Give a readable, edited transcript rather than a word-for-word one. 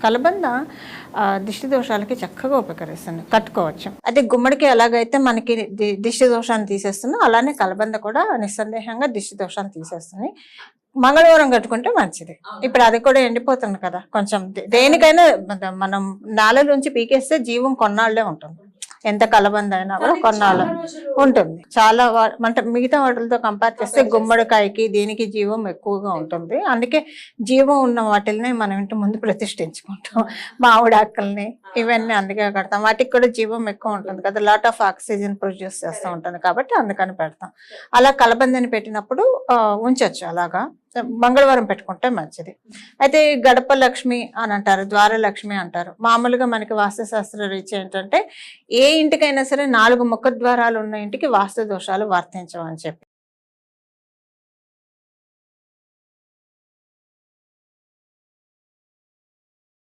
కలబంద దిష్టి దోషాలకి చక్కగా ఉపకరిస్తుంది, కట్టుకోవచ్చు. అదే గుమ్మడికి ఎలాగైతే మనకి దిష్టి దోషాన్ని తీసేస్తుందో అలానే కలబంద కూడా నిస్సందేహంగా దిష్టి దోషాన్ని తీసేస్తుంది. మంగళవారం కట్టుకుంటే మంచిది. ఇప్పుడు అది కూడా ఎండిపోతుంది కదా, కొంచెం దేనికైనా మనం నాలలోంచి పీకేస్తే జీవం కొన్నాళ్లే ఉంటుంది. ఎంత కలబంద అయినా కూడా కొన్నాళ్ళు ఉంటుంది. చాలా అంటే మిగతా వాటితో కంపేర్ చేస్తే గుమ్మడికాయకి దీనికి జీవం ఎక్కువగా ఉంటుంది. అందుకే జీవం ఉన్న వాటిల్ని మనం ఇంటి ముందు ప్రతిష్ఠించుకుంటాం. మామిడాకుల్ని ఇవన్నీ అందుకే కడతాం. వాటికి కూడా జీవం ఎక్కువ ఉంటుంది కదా, లాట్ ఆఫ్ ఆక్సిజన్ ప్రొడ్యూస్ చేస్తూ ఉంటుంది కాబట్టి అందుకని పెడతాం. అలా కలబందని పెట్టినప్పుడు ఉంచొచ్చు. అలాగా మంగళవారం పెట్టుకుంటే మంచిది. అయితే గడప లక్ష్మి అని అంటారు, ద్వారలక్ష్మి అంటారు. మామూలుగా మనకి వాస్తుశాస్త్ర రీత్యా ఏంటంటే ఏ ఇంటికైనా సరే 4 ముఖద్వారాలు ఉన్న ఇంటికి వాస్తు దోషాలు వర్తించవని చెప్పి